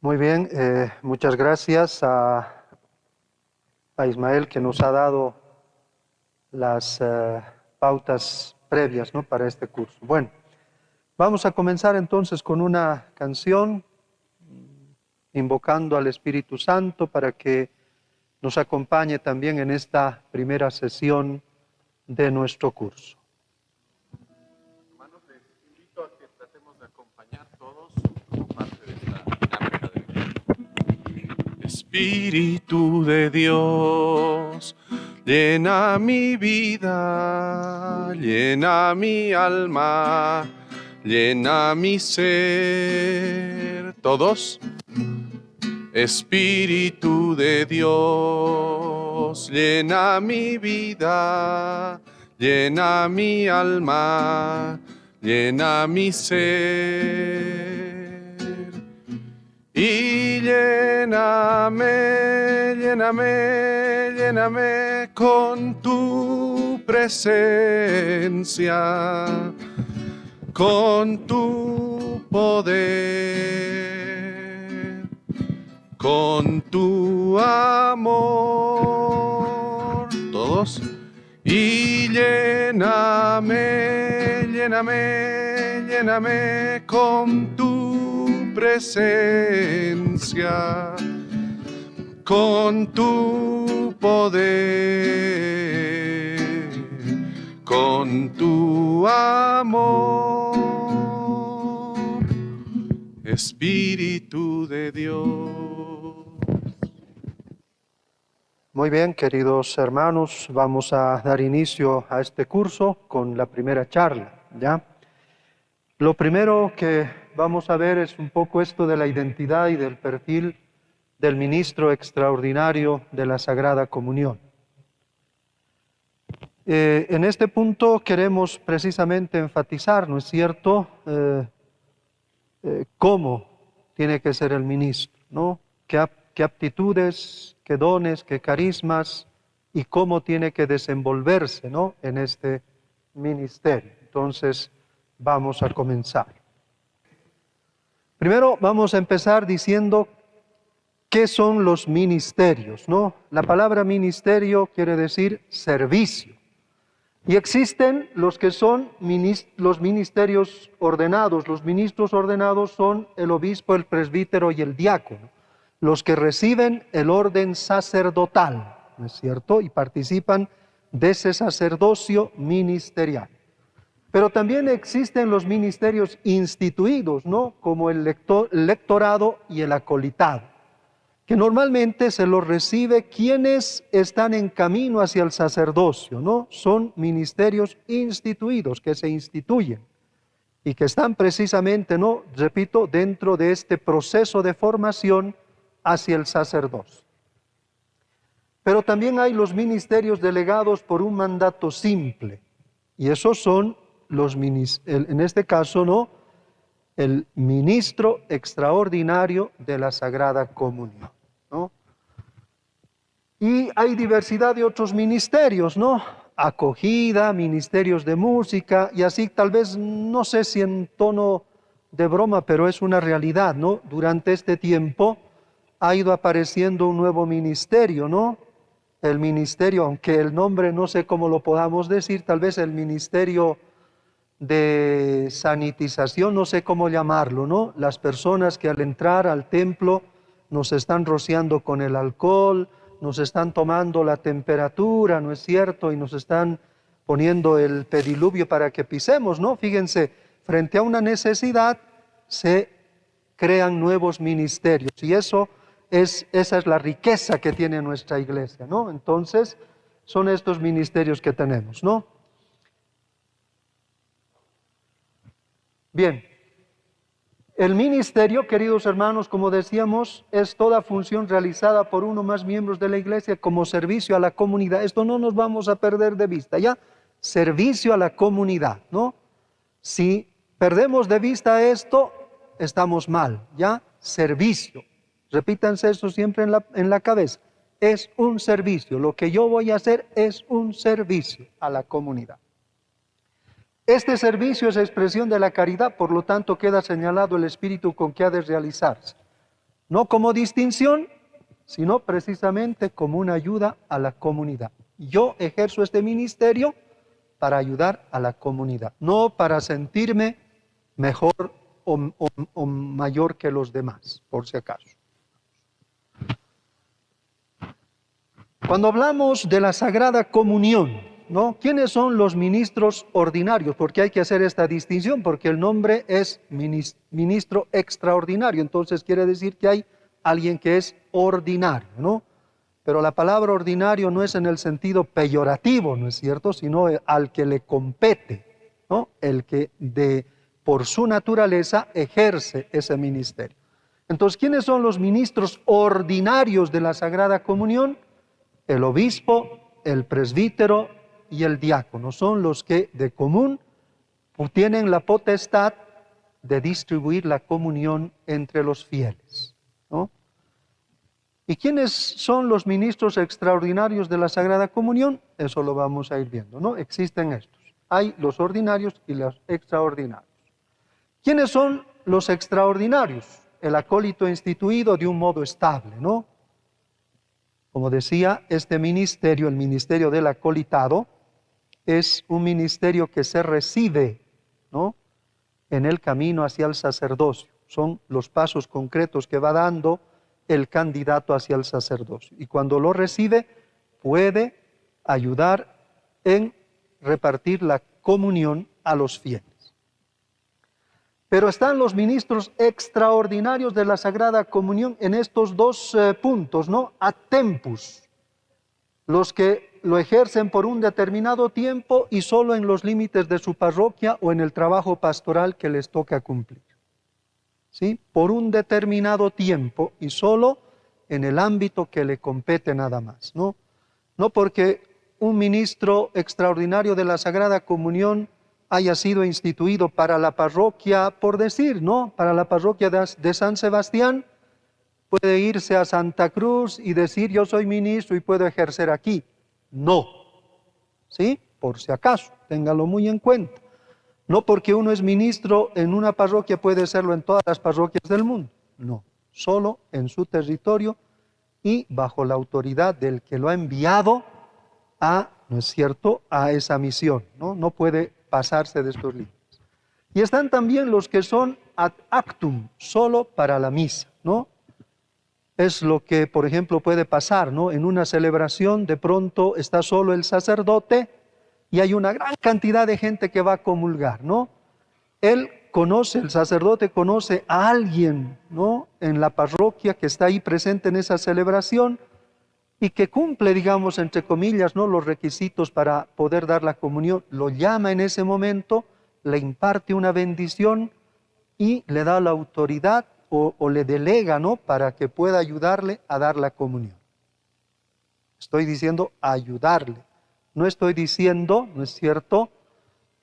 Muy bien, muchas gracias a Ismael que nos ha dado las pautas previas, ¿no?, para este curso. Bueno, vamos a comenzar entonces con una canción invocando al Espíritu Santo para que nos acompañe también en esta primera sesión de nuestro curso. Hermanos, les invito a que tratemos de acompañar todos como parte de esta dinámica del tiempo. Espíritu de Dios, llena mi vida, llena mi alma, llena mi ser. ¿Todos? Espíritu de Dios, llena mi vida, llena mi alma, llena mi ser. Y lléname, lléname, lléname con tu presencia, con tu poder, con tu amor. ¿Todos? Y lléname, lléname, lléname con tu presencia, con tu poder, con tu amor. Espíritu de Dios. Muy bien, queridos hermanos, vamos a dar inicio a este curso con la primera charla, ¿ya? Lo primero que vamos a ver es un poco esto de la identidad y del perfil del ministro extraordinario de la Sagrada Comunión. En este punto queremos precisamente enfatizar, ¿no es cierto?, cómo tiene que ser el ministro, ¿no? Qué aptitudes, qué dones, qué carismas y cómo tiene que desenvolverse, ¿no?, en este ministerio. Entonces, vamos a comenzar. Primero vamos a empezar diciendo qué son los ministerios, ¿no? La palabra ministerio quiere decir servicio. Y existen los que son los ministerios ordenados. Los ministros ordenados son el obispo, el presbítero y el diácono, los que reciben el orden sacerdotal, ¿no es cierto?, y participan de ese sacerdocio ministerial. Pero también existen los ministerios instituidos, ¿no?, como el lectorado y el acolitado, que normalmente se los recibe quienes están en camino hacia el sacerdocio, ¿no? Son ministerios instituidos, que se instituyen y que están precisamente, ¿no?, repito, dentro de este proceso de formación hacia el sacerdocio. Pero también hay los ministerios delegados por un mandato simple, y esos son en este caso, ¿no?, el ministro extraordinario de la Sagrada Comunión, ¿no? Y hay diversidad de otros ministerios, ¿no? Acogida, ministerios de música, y así tal vez, no sé si en tono de broma, pero es una realidad, ¿no? Durante este tiempo ha ido apareciendo un nuevo ministerio, ¿no? El ministerio, aunque el nombre no sé cómo lo podamos decir, tal vez el ministerio de sanitización, no sé cómo llamarlo, ¿no? Las personas que al entrar al templo nos están rociando con el alcohol, nos están tomando la temperatura, ¿no es cierto?, y nos están poniendo el pediluvio para que pisemos, ¿no? Fíjense, frente a una necesidad se crean nuevos ministerios, y esa es la riqueza que tiene nuestra iglesia, ¿no? Entonces, son estos ministerios que tenemos, ¿no? Bien, el ministerio, queridos hermanos, como decíamos, es toda función realizada por uno o más miembros de la iglesia como servicio a la comunidad. Esto no nos vamos a perder de vista, ¿ya? Servicio a la comunidad, ¿no? Si perdemos de vista esto, estamos mal, ¿ya? Servicio. Repítanse eso siempre en la cabeza. Es un servicio. Lo que yo voy a hacer es un servicio a la comunidad. Este servicio es expresión de la caridad, por lo tanto queda señalado el espíritu con que ha de realizarse. No como distinción, sino precisamente como una ayuda a la comunidad. Yo ejerzo este ministerio para ayudar a la comunidad, no para sentirme mejor o mayor que los demás, por si acaso. Cuando hablamos de la Sagrada Comunión, ¿no? ¿Quiénes son los ministros ordinarios? Porque hay que hacer esta distinción, porque el nombre es ministro extraordinario, entonces quiere decir que hay alguien que es ordinario, ¿no? Pero la palabra ordinario no es en el sentido peyorativo, ¿no es cierto?, sino al que le compete, ¿no? El que por su naturaleza ejerce ese ministerio. Entonces, ¿quiénes son los ministros ordinarios de la Sagrada Comunión? El obispo, el presbítero y el diácono son los que de común tienen la potestad de distribuir la comunión entre los fieles, ¿no? ¿Y quiénes son los ministros extraordinarios de la Sagrada Comunión? Eso lo vamos a ir viendo, ¿no? Existen estos. Hay los ordinarios y los extraordinarios. ¿Quiénes son los extraordinarios? El acólito instituido de un modo estable, ¿no? Como decía, este ministerio, el ministerio del acolitado, es un ministerio que se recibe, ¿no?, en el camino hacia el sacerdocio. Son los pasos concretos que va dando el candidato hacia el sacerdocio. Y cuando lo recibe, puede ayudar en repartir la comunión a los fieles. Pero están los ministros extraordinarios de la Sagrada Comunión en estos dos puntos, ¿no? A tempus, los que lo ejercen por un determinado tiempo y solo en los límites de su parroquia o en el trabajo pastoral que les toca cumplir. ¿Sí? Por un determinado tiempo y solo en el ámbito que le compete nada más, ¿no? No porque un ministro extraordinario de la Sagrada Comunión haya sido instituido para la parroquia, por decir, ¿no?, para la parroquia de San Sebastián, puede irse a Santa Cruz y decir, yo soy ministro y puedo ejercer aquí. No, ¿sí? Por si acaso, téngalo muy en cuenta. No porque uno es ministro en una parroquia puede serlo en todas las parroquias del mundo. No, solo en su territorio y bajo la autoridad del que lo ha enviado a, ¿no es cierto?, a esa misión, ¿no? No puede pasarse de estos límites. Y están también los que son ad actum, solo para la misa, ¿no? Es lo que, por ejemplo, puede pasar, ¿no? En una celebración de pronto está solo el sacerdote y hay una gran cantidad de gente que va a comulgar, ¿no? Él conoce, el sacerdote conoce a alguien, ¿no?, en la parroquia que está ahí presente en esa celebración y que cumple, digamos, entre comillas, ¿no?, los requisitos para poder dar la comunión. Lo llama en ese momento, le imparte una bendición y le da la autoridad o le delega, ¿no?, para que pueda ayudarle a dar la comunión. Estoy diciendo ayudarle. No estoy diciendo, ¿no es cierto?,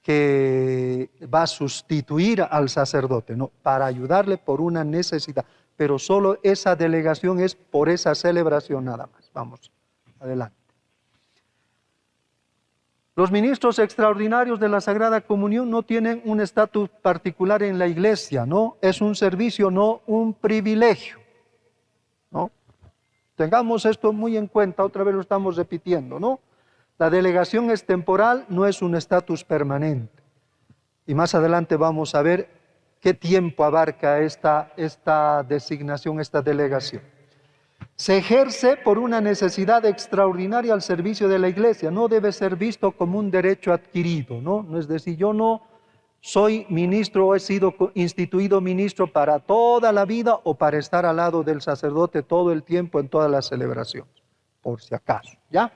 que va a sustituir al sacerdote, no, para ayudarle por una necesidad. Pero solo esa delegación es por esa celebración nada más. Vamos, adelante. Los ministros extraordinarios de la Sagrada Comunión no tienen un estatus particular en la iglesia, ¿no? Es un servicio, no un privilegio, ¿no? Tengamos esto muy en cuenta, otra vez lo estamos repitiendo, ¿no? La delegación es temporal, no es un estatus permanente. Y más adelante vamos a ver qué tiempo abarca esta designación, esta delegación. Se ejerce por una necesidad extraordinaria al servicio de la iglesia, no debe ser visto como un derecho adquirido, ¿no? No es decir, yo no soy ministro o he sido instituido ministro para toda la vida o para estar al lado del sacerdote todo el tiempo en todas las celebraciones, por si acaso, ¿ya?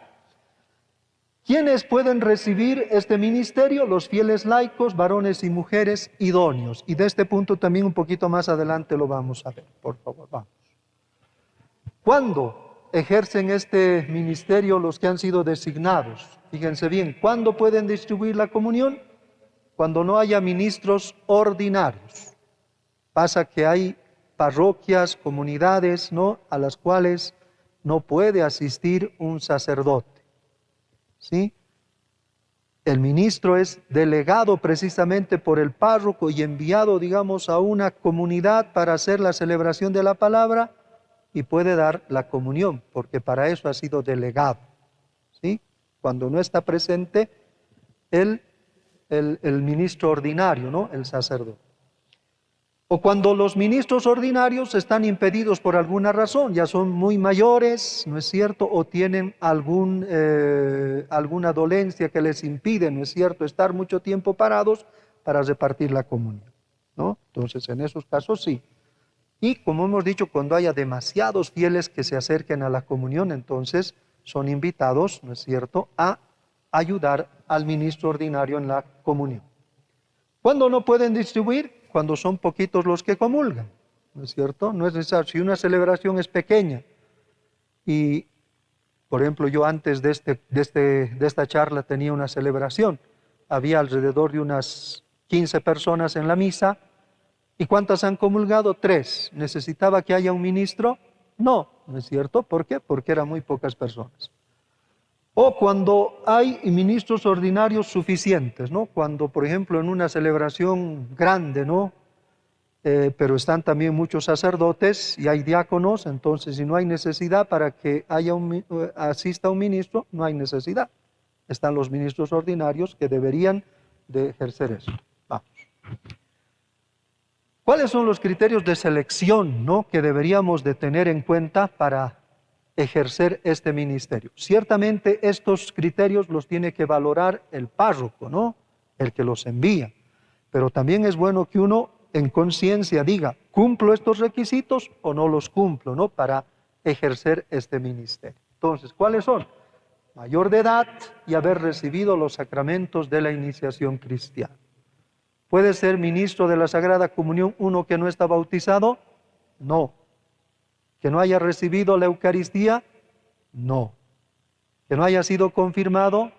¿Quiénes pueden recibir este ministerio? Los fieles laicos, varones y mujeres idóneos. Y de este punto también un poquito más adelante lo vamos a ver. Por favor, vamos. ¿Cuándo ejercen este ministerio los que han sido designados? Fíjense bien, ¿cuándo pueden distribuir la comunión? Cuando no haya ministros ordinarios. Pasa que hay parroquias, comunidades, ¿no?, a las cuales no puede asistir un sacerdote. ¿Sí? El ministro es delegado precisamente por el párroco y enviado, digamos, a una comunidad para hacer la celebración de la palabra, y puede dar la comunión, porque para eso ha sido delegado, ¿sí? Cuando no está presente el ministro ordinario, ¿no? El sacerdote. O cuando los ministros ordinarios están impedidos por alguna razón, ya son muy mayores, ¿no es cierto? O tienen alguna dolencia que les impide, ¿no es cierto?, estar mucho tiempo parados para repartir la comunión, ¿no? Entonces, en esos casos sí. Y como hemos dicho, cuando haya demasiados fieles que se acerquen a la comunión, entonces son invitados, ¿no es cierto?, a ayudar al ministro ordinario en la comunión. ¿Cuándo no pueden distribuir? Cuando son poquitos los que comulgan, ¿no es cierto? No es necesario. Si una celebración es pequeña y, por ejemplo, yo antes de esta charla tenía una celebración, había alrededor de unas 15 personas en la misa. ¿Y cuántas han comulgado? 3. ¿Necesitaba que haya un ministro? No, ¿no es cierto? ¿Por qué? Porque eran muy pocas personas. O cuando hay ministros ordinarios suficientes, ¿no? Cuando, por ejemplo, en una celebración grande, ¿no? Pero están también muchos sacerdotes y hay diáconos, entonces si no hay necesidad para que asista un ministro, no hay necesidad. Están los ministros ordinarios que deberían de ejercer eso. Vamos. ¿Cuáles son los criterios de selección, ¿no?, que deberíamos de tener en cuenta para ejercer este ministerio? Ciertamente estos criterios los tiene que valorar el párroco, ¿no?, el que los envía. Pero también es bueno que uno en conciencia diga, ¿cumplo estos requisitos o no los cumplo, ¿no?, para ejercer este ministerio? Entonces, ¿cuáles son? Mayor de edad y haber recibido los sacramentos de la iniciación cristiana. ¿Puede ser ministro de la Sagrada Comunión uno que no está bautizado? No. ¿Que no haya recibido la Eucaristía? No. ¿Que no haya sido confirmado?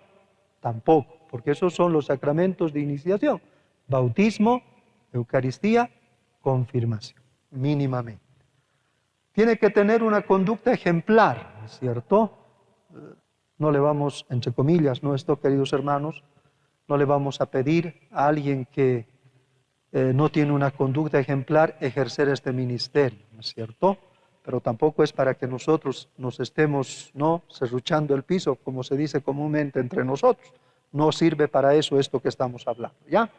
Tampoco, porque esos son los sacramentos de iniciación. Bautismo, Eucaristía, confirmación, mínimamente. Tiene que tener una conducta ejemplar, ¿no es cierto? No le vamos, entre comillas, ¿no?, esto, queridos hermanos, no le vamos a pedir a alguien que no tiene una conducta ejemplar ejercer este ministerio, ¿no es cierto? Pero tampoco es para que nosotros nos estemos, ¿no?, serruchando el piso, como se dice comúnmente entre nosotros. No sirve para eso esto que estamos hablando, ¿ya?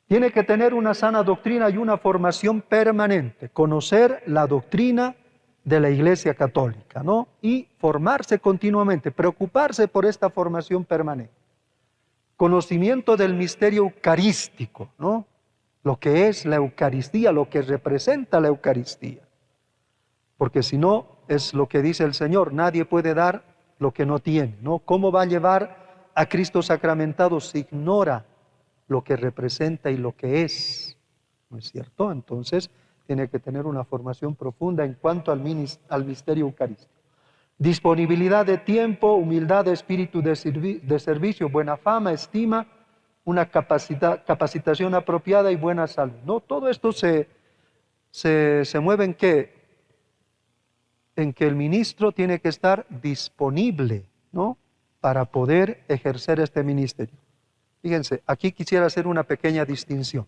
Tiene que tener una sana doctrina y una formación permanente, conocer la doctrina de la Iglesia Católica, ¿no?, y formarse continuamente, preocuparse por esta formación permanente. Conocimiento del misterio eucarístico, ¿no?, lo que es la Eucaristía, lo que representa la Eucaristía. Porque si no, es lo que dice el Señor, nadie puede dar lo que no tiene, ¿no? ¿Cómo va a llevar a Cristo sacramentado si ignora lo que representa y lo que es? ¿No es cierto? Entonces, tiene que tener una formación profunda en cuanto al misterio eucarístico. Disponibilidad de tiempo, humildad de espíritu de servicio, buena fama, estima, una capacitación apropiada y buena salud, ¿no? Todo esto se mueve en ¿qué? En que el ministro tiene que estar disponible, ¿no?, para poder ejercer este ministerio. Fíjense, aquí quisiera hacer una pequeña distinción.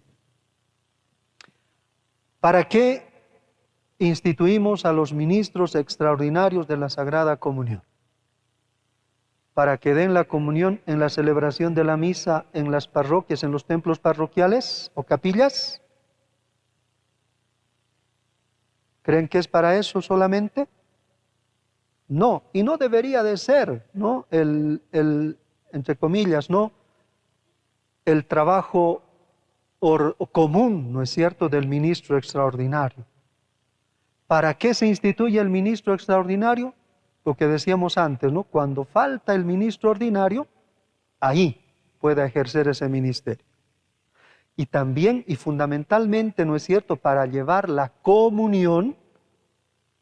¿Para qué instituimos a los ministros extraordinarios de la Sagrada Comunión? Para que den la comunión en la celebración de la misa en las parroquias, en los templos parroquiales o capillas. ¿Creen que es para eso solamente? No, y no debería de ser, ¿no?, entre comillas, ¿no?, el trabajo común, ¿no es cierto?, del ministro extraordinario. ¿Para qué se instituye el ministro extraordinario? Lo que decíamos antes, ¿no?, cuando falta el ministro ordinario, ahí pueda ejercer ese ministerio. Y también y fundamentalmente, ¿no es cierto?, para llevar la comunión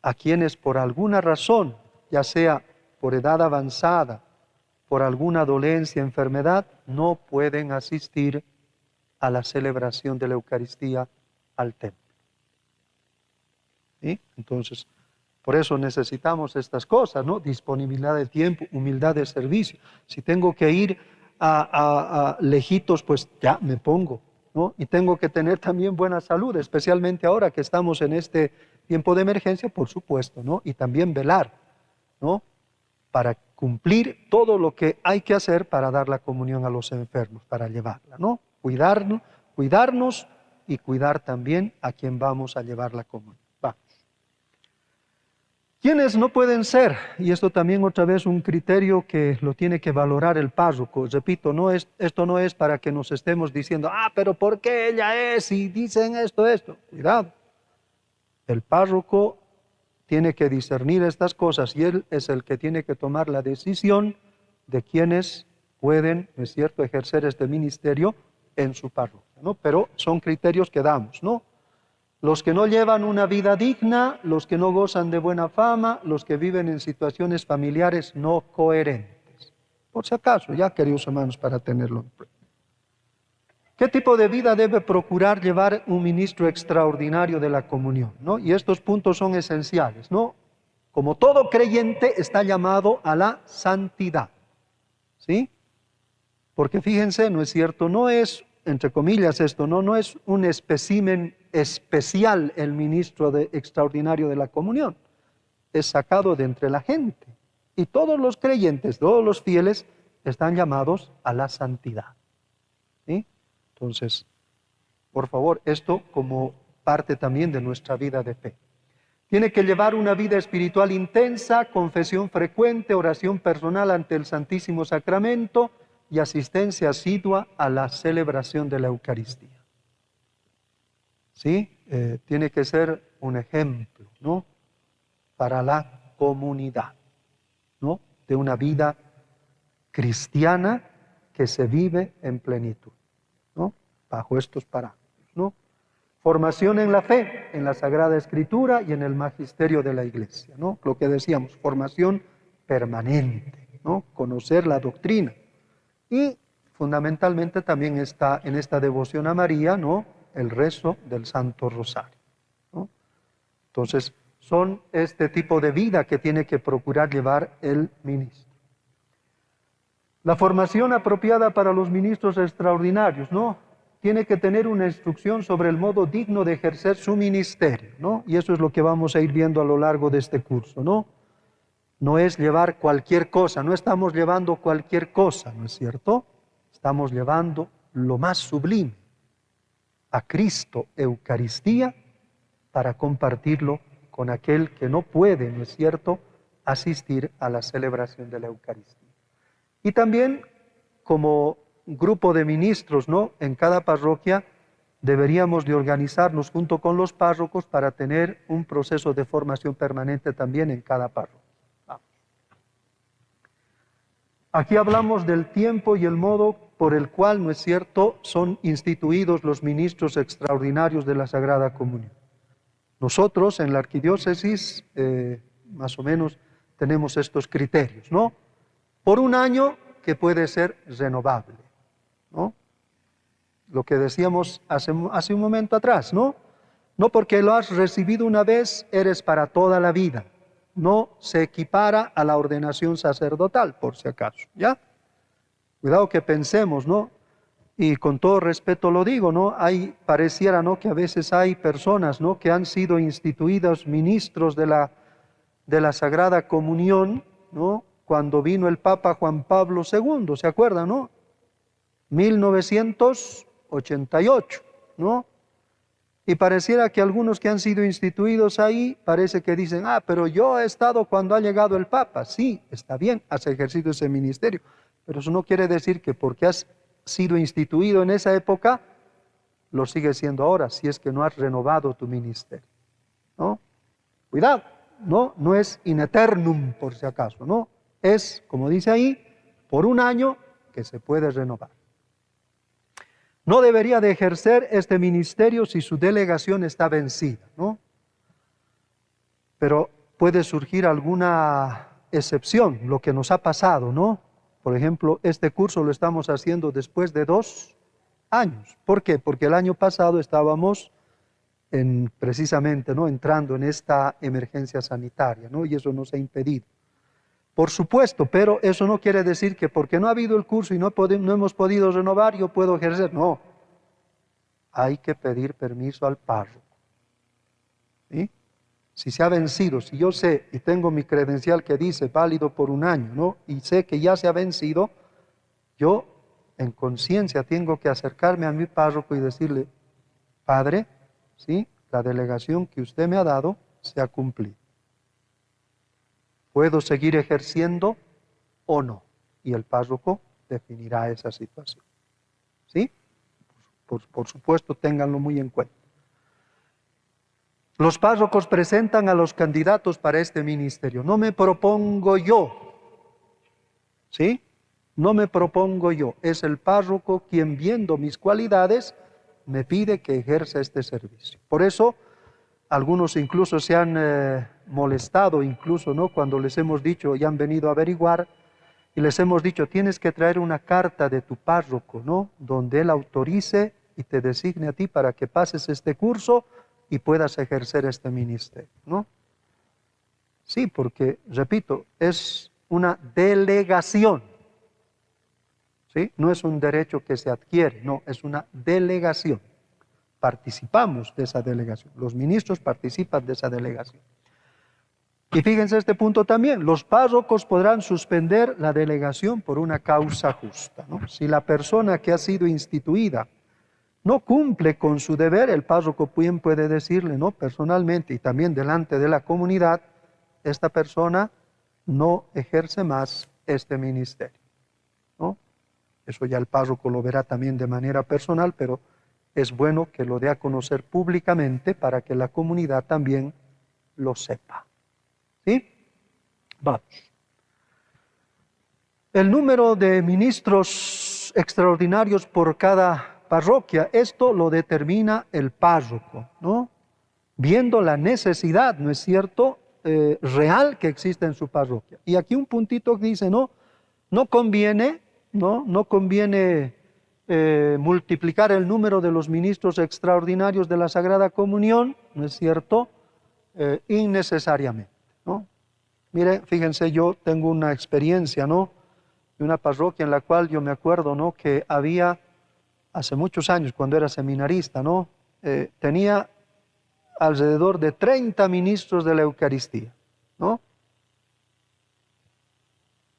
a quienes por alguna razón, ya sea por edad avanzada, por alguna dolencia, enfermedad, no pueden asistir a la celebración de la Eucaristía al templo. ¿Sí? Entonces, por eso necesitamos estas cosas, ¿no? Disponibilidad de tiempo, humildad de servicio. Si tengo que ir a lejitos, pues ya me pongo, ¿no? Y tengo que tener también buena salud, especialmente ahora que estamos en este tiempo de emergencia, por supuesto, ¿no? Y también velar, ¿no? Para cumplir todo lo que hay que hacer para dar la comunión a los enfermos, para llevarla, ¿no? Cuidarnos y cuidar también a quien vamos a llevar la comunión. Va. ¿Quiénes no pueden ser? Y esto también otra vez un criterio que lo tiene que valorar el párroco. Repito, esto no es para que nos estemos diciendo, pero ¿por qué ella es? Y dicen esto. Cuidado. El párroco tiene que discernir estas cosas y él es el que tiene que tomar la decisión de quienes pueden, ¿no es cierto?, ejercer este ministerio en su parroquia, ¿no? Pero son criterios que damos, ¿no? Los que no llevan una vida digna, los que no gozan de buena fama, los que viven en situaciones familiares no coherentes. Por si acaso, ya queridos hermanos, para tenerlo en cuenta. ¿Qué tipo de vida debe procurar llevar un ministro extraordinario de la comunión, ¿no? Y estos puntos son esenciales, ¿no? Como todo creyente está llamado a la santidad, ¿sí? Porque fíjense, ¿no es cierto? No es, entre comillas esto, no es un espécimen especial el ministro extraordinario de la comunión. Es sacado de entre la gente. Y todos los creyentes, todos los fieles, están llamados a la santidad, ¿sí? Entonces, por favor, esto como parte también de nuestra vida de fe. Tiene que llevar una vida espiritual intensa, confesión frecuente, oración personal ante el Santísimo Sacramento y asistencia asidua a la celebración de la Eucaristía. ¿Sí? Tiene que ser un ejemplo, ¿no? Para la comunidad, ¿no? De una vida cristiana que se vive en plenitud, ¿no? Bajo estos parámetros, ¿no? Formación en la fe, en la Sagrada Escritura y en el magisterio de la Iglesia, ¿no? Lo que decíamos, formación permanente, ¿no? Conocer la doctrina. Y fundamentalmente también está en esta devoción a María, ¿no? El rezo del Santo Rosario, ¿no? Entonces, son este tipo de vida que tiene que procurar llevar el ministro. La formación apropiada para los ministros extraordinarios, ¿no? Tiene que tener una instrucción sobre el modo digno de ejercer su ministerio, ¿no? Y eso es lo que vamos a ir viendo a lo largo de este curso, ¿no? No es llevar cualquier cosa, no estamos llevando cualquier cosa, ¿no es cierto? Estamos llevando lo más sublime, a Cristo, Eucaristía, para compartirlo con aquel que no puede, ¿no es cierto?, asistir a la celebración de la Eucaristía. Y también como grupo de ministros, ¿no?, en cada parroquia deberíamos de organizarnos junto con los párrocos para tener un proceso de formación permanente también en cada parroquia. Vamos. Aquí hablamos del tiempo y el modo por el cual, ¿no es cierto?, son instituidos los ministros extraordinarios de la Sagrada Comunión. Nosotros en la arquidiócesis más o menos tenemos estos criterios, ¿no? Por un año que puede ser renovable, ¿no? Lo que decíamos hace un momento atrás, ¿no? No porque lo has recibido una vez, eres para toda la vida. No se equipara a la ordenación sacerdotal, por si acaso, ¿ya? Cuidado que pensemos, ¿no? Y con todo respeto lo digo, ¿no? Pareciera, ¿no?, que a veces hay personas, ¿no?, que han sido instituidas ministros de la Sagrada Comunión, ¿no?, cuando vino el Papa Juan Pablo II, ¿se acuerdan, no? 1988, ¿no? Y pareciera que algunos que han sido instituidos ahí, parece que dicen, pero yo he estado cuando ha llegado el Papa. Sí, está bien, has ejercido ese ministerio, pero eso no quiere decir que porque has sido instituido en esa época, lo sigues siendo ahora, si es que no has renovado tu ministerio, ¿no? Cuidado, no es in eternum, por si acaso, ¿no? Es, como dice ahí, por un año que se puede renovar. No debería de ejercer este ministerio si su delegación está vencida, ¿no? Pero puede surgir alguna excepción, lo que nos ha pasado, ¿no? Por ejemplo, este curso lo estamos haciendo después de 2 años. ¿Por qué? Porque el año pasado estábamos precisamente, ¿no?, entrando en esta emergencia sanitaria, ¿no? Y eso nos ha impedido. Por supuesto, pero eso no quiere decir que porque no ha habido el curso y no hemos podido renovar, yo puedo ejercer. No. Hay que pedir permiso al párroco, ¿sí? si se ha vencido, si yo sé y tengo mi credencial que dice válido por un año, ¿no? Y sé que ya se ha vencido, yo en conciencia tengo que acercarme a mi párroco y decirle, Padre, ¿sí? La delegación que usted me ha dado se ha cumplido. ¿Puedo seguir ejerciendo o no? Y el párroco definirá esa situación. ¿Sí? Por supuesto, ténganlo muy en cuenta. Los párrocos presentan a los candidatos para este ministerio. No me propongo yo, ¿sí? No me propongo yo. Es el párroco quien, viendo mis cualidades, me pide que ejerza este servicio. Por eso, algunos incluso se han molestado, incluso, ¿no? Cuando les hemos dicho y han venido a averiguar, y les hemos dicho, tienes que traer una carta de tu párroco, ¿no? Donde él autorice y te designe a ti para que pases este curso y puedas ejercer este ministerio, ¿no? Sí, porque, repito, es una delegación, ¿sí? No es un derecho que se adquiere, no, es una delegación. Participamos de esa delegación, los ministros participan de esa delegación. Y fíjense este punto también, los párrocos podrán suspender la delegación por una causa justa, ¿no? Si la persona que ha sido instituida no cumple con su deber, el párroco bien puede decirle, ¿no? Personalmente y también delante de la comunidad, esta persona no ejerce más este ministerio, ¿no? Eso ya el párroco lo verá también de manera personal, pero es bueno que lo dé a conocer públicamente para que la comunidad también lo sepa. ¿Sí? Vamos. El número de ministros extraordinarios por cada parroquia, esto lo determina el párroco, ¿no? Viendo la necesidad, ¿no es cierto?, real que existe en su parroquia. Y aquí un puntito que dice, no conviene, no conviene multiplicar el número de los ministros extraordinarios de la Sagrada Comunión, ¿no es cierto?, innecesariamente, ¿no? Mire, fíjense, yo tengo una experiencia, ¿no?, de una parroquia en la cual yo me acuerdo, ¿no?, que había, hace muchos años, cuando era seminarista, ¿no?, tenía alrededor de 30 ministros de la Eucaristía, ¿no?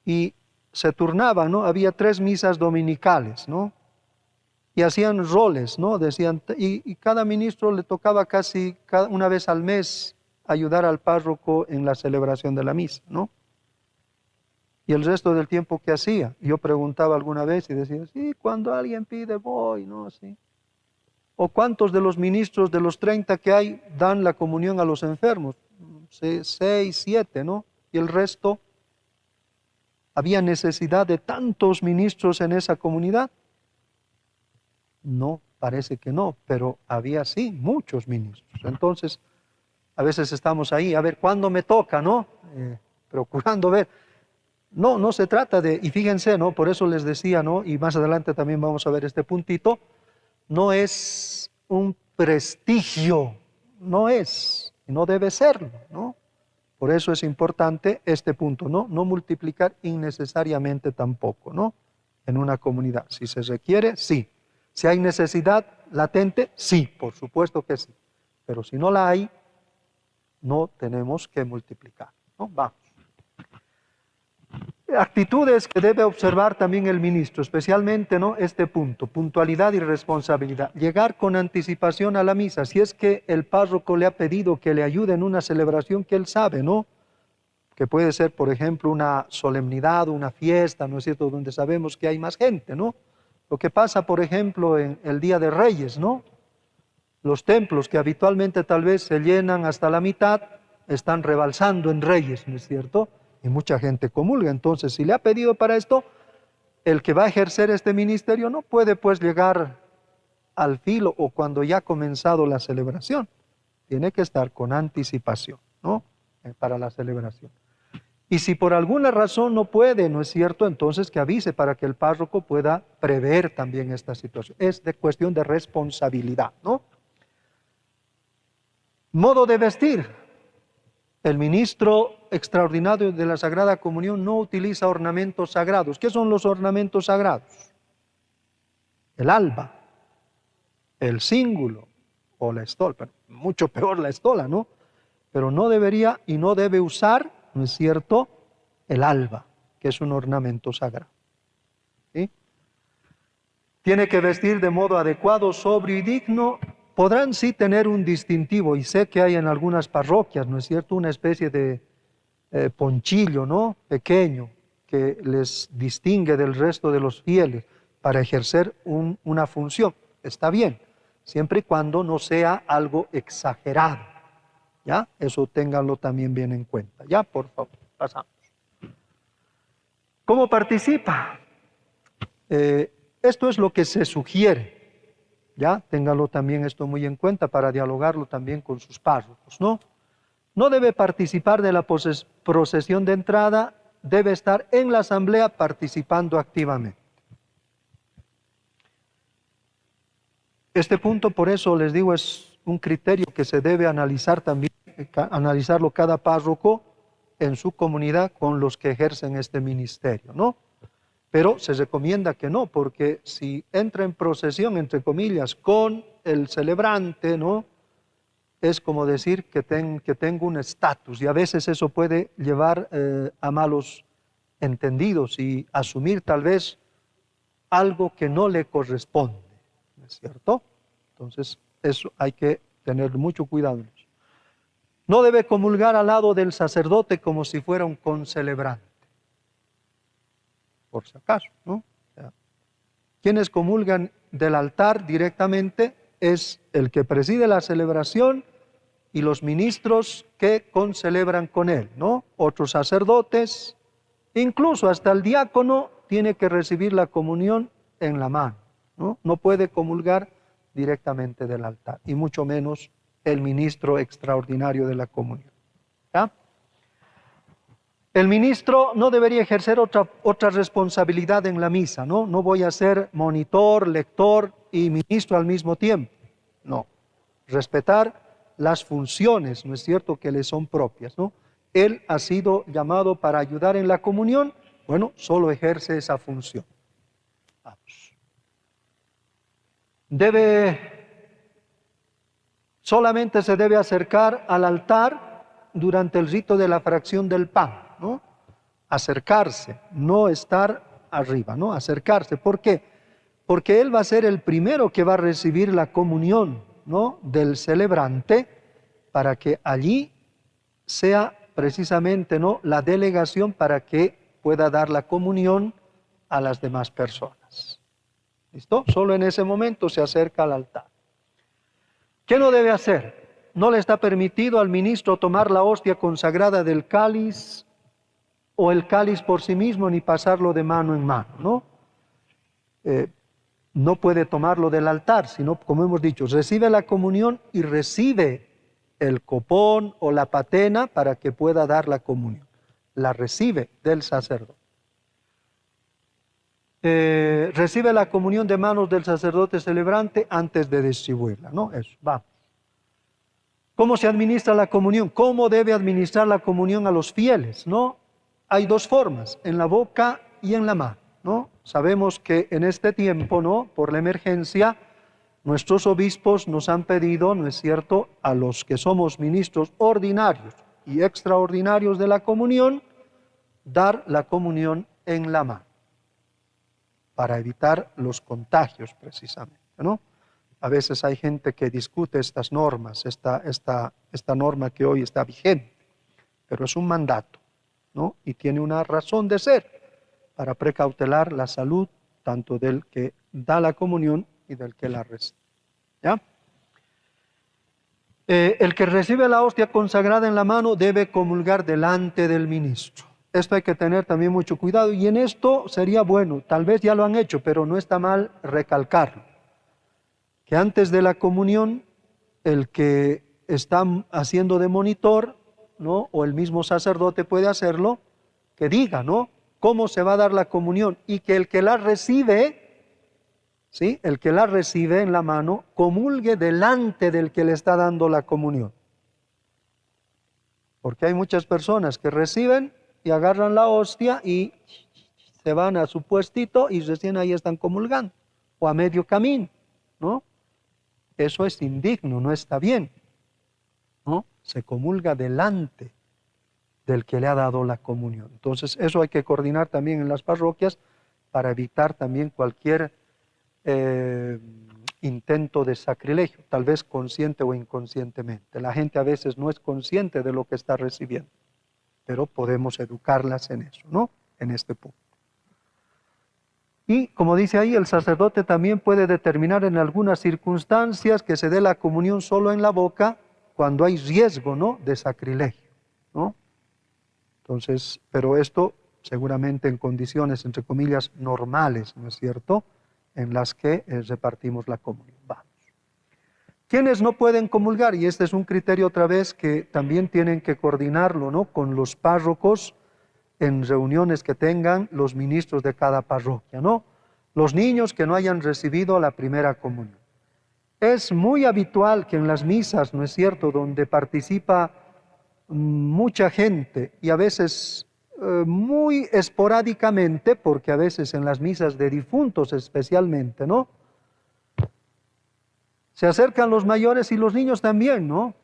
Y se turnaban, ¿no? Había 3 misas dominicales, ¿no? Y hacían roles, ¿no? Decían, y cada ministro le tocaba casi una vez al mes ayudar al párroco en la celebración de la misa, ¿no? Y el resto del tiempo, ¿qué hacía? Yo preguntaba alguna vez y decía, sí, cuando alguien pide voy, ¿no? Sí. ¿O cuántos de los ministros de los 30 que hay dan la comunión a los enfermos? 6, 7, ¿no? Y el resto, ¿había necesidad de tantos ministros en esa comunidad? No, parece que no, pero había sí muchos ministros. Entonces, a veces estamos ahí, a ver, ¿cuándo me toca, no? Procurando ver. No se trata de, y fíjense, ¿no? Por eso les decía, ¿no? Y más adelante también vamos a ver este puntito, no es un prestigio, no es, no debe serlo, ¿no? Por eso es importante este punto, ¿no? No multiplicar innecesariamente tampoco, ¿no? En una comunidad. Si se requiere, sí. Si hay necesidad latente, sí, por supuesto que sí. Pero si no la hay, no tenemos que multiplicar, ¿no? Vamos. Actitudes que debe observar también el ministro, especialmente, ¿no?, este punto, puntualidad y responsabilidad. Llegar con anticipación a la misa, si es que el párroco le ha pedido que le ayude en una celebración que él sabe, ¿no?, que puede ser, por ejemplo, una solemnidad, una fiesta, ¿no es cierto?, donde sabemos que hay más gente, ¿no? Lo que pasa, por ejemplo, en el Día de Reyes, ¿no? Los templos que habitualmente tal vez se llenan hasta la mitad, están rebalsando en Reyes, ¿no es cierto?, y mucha gente comulga. Entonces, si le ha pedido para esto, el que va a ejercer este ministerio no puede pues llegar al filo o cuando ya ha comenzado la celebración. Tiene que estar con anticipación, ¿no?, para la celebración. Y si por alguna razón no puede, ¿no es cierto?, entonces que avise para que el párroco pueda prever también esta situación. Es de cuestión de responsabilidad, ¿no? Modo de vestir. El ministro extraordinario de la Sagrada Comunión no utiliza ornamentos sagrados. ¿Qué son los ornamentos sagrados? El alba, el cíngulo o la estola, pero mucho peor la estola, ¿no? pero no debería y no debe usar, ¿no es cierto?, el alba, que es un ornamento sagrado. ¿Sí? Tiene que vestir de modo adecuado, sobrio y digno. Podrán sí tener un distintivo, y sé que hay en algunas parroquias, ¿no es cierto?, una especie de ponchillo, ¿no?, pequeño, que les distingue del resto de los fieles para ejercer una función. Está bien, siempre y cuando no sea algo exagerado. ¿Ya? Eso ténganlo también bien en cuenta. Ya, por favor, pasamos. ¿Cómo participa? Esto es lo que se sugiere. Ya, ténganlo también esto muy en cuenta para dialogarlo también con sus párrocos, ¿no? No debe participar de la procesión de entrada, debe estar en la asamblea participando activamente. Este punto, por eso les digo, es un criterio que se debe analizar también, analizarlo cada párroco en su comunidad con los que ejercen este ministerio, ¿no? Pero se recomienda que no, porque si entra en procesión, entre comillas, con el celebrante, ¿no?, es como decir que tengo un estatus, y a veces eso puede llevar a malos entendidos y asumir tal vez algo que no le corresponde, ¿no es cierto? Entonces, eso hay que tener mucho cuidado. No debe comulgar al lado del sacerdote como si fuera un concelebrante, por si acaso, ¿no? Quienes comulgan del altar directamente es el que preside la celebración y los ministros que concelebran con él, ¿no? Otros sacerdotes, incluso hasta el diácono tiene que recibir la comunión en la mano, ¿no? No puede comulgar directamente del altar, y mucho menos el ministro extraordinario de la comunión. ¿Ya? El ministro no debería ejercer otra responsabilidad en la misa, ¿no? No voy a ser monitor, lector y ministro al mismo tiempo. No. Respetar las funciones, ¿no es cierto?, que le son propias, ¿no? Él ha sido llamado para ayudar en la comunión, bueno, solo ejerce esa función. Vamos. Solamente se debe acercar al altar durante el rito de la fracción del pan, ¿no? Acercarse, no estar arriba, ¿no? Acercarse. ¿Por qué? Porque él va a ser el primero que va a recibir la comunión, ¿no?, del celebrante, para que allí sea precisamente, ¿no?, la delegación para que pueda dar la comunión a las demás personas. ¿Listo? Solo en ese momento se acerca al altar. ¿Qué no debe hacer? No le está permitido al ministro tomar la hostia consagrada del cáliz o el cáliz por sí mismo, ni pasarlo de mano en mano, ¿no? No puede tomarlo del altar, sino, como hemos dicho, recibe la comunión y recibe el copón o la patena para que pueda dar la comunión. La recibe del sacerdote. Recibe la comunión de manos del sacerdote celebrante antes de distribuirla, ¿no? Eso, vamos. ¿Cómo se administra la comunión? ¿Cómo debe administrar la comunión a los fieles, no? Hay dos formas, en la boca y en la mano, ¿no? Sabemos que en este tiempo, ¿no?, por la emergencia, nuestros obispos nos han pedido, ¿no es cierto?, a los que somos ministros ordinarios y extraordinarios de la comunión, dar la comunión en la mano, para evitar los contagios precisamente, ¿no? A veces hay gente que discute estas normas, esta norma que hoy está vigente, pero es un mandato, ¿no? Y tiene una razón de ser, para precautelar la salud tanto del que da la comunión y del que la recibe. ¿Ya? El que recibe la hostia consagrada en la mano debe comulgar delante del ministro. Esto hay que tener también mucho cuidado, y en esto sería bueno, tal vez ya lo han hecho, pero no está mal recalcarlo, que antes de la comunión, el que está haciendo de monitor, ¿no?, o el mismo sacerdote puede hacerlo, que diga, ¿no?, cómo se va a dar la comunión, y que el que la recibe, ¿sí?, el que la recibe en la mano, comulgue delante del que le está dando la comunión. Porque hay muchas personas que reciben y agarran la hostia y se van a su puestito y recién ahí están comulgando, o a medio camino, ¿no? Eso es indigno, no está bien, ¿no? se comulga delante del que le ha dado la comunión. Entonces, eso hay que coordinar también en las parroquias para evitar también cualquier intento de sacrilegio, tal vez consciente o inconscientemente. La gente a veces no es consciente de lo que está recibiendo, pero podemos educarlas en eso, ¿no? En este punto. Y como dice ahí, el sacerdote también puede determinar en algunas circunstancias que se dé la comunión solo en la boca cuando hay riesgo, ¿no?, de sacrilegio, ¿no? Entonces, pero esto seguramente en condiciones, entre comillas, normales, ¿no es cierto?, en las que repartimos la comunión. Vamos. ¿Quiénes no pueden comulgar? Y este es un criterio otra vez que también tienen que coordinarlo, ¿no?, con los párrocos en reuniones que tengan los ministros de cada parroquia, ¿no? Los niños que no hayan recibido la primera comunión. Es muy habitual que en las misas, ¿no es cierto?, donde participa mucha gente y a veces muy esporádicamente, porque a veces en las misas de difuntos especialmente, ¿no?, se acercan los mayores y los niños también, ¿no?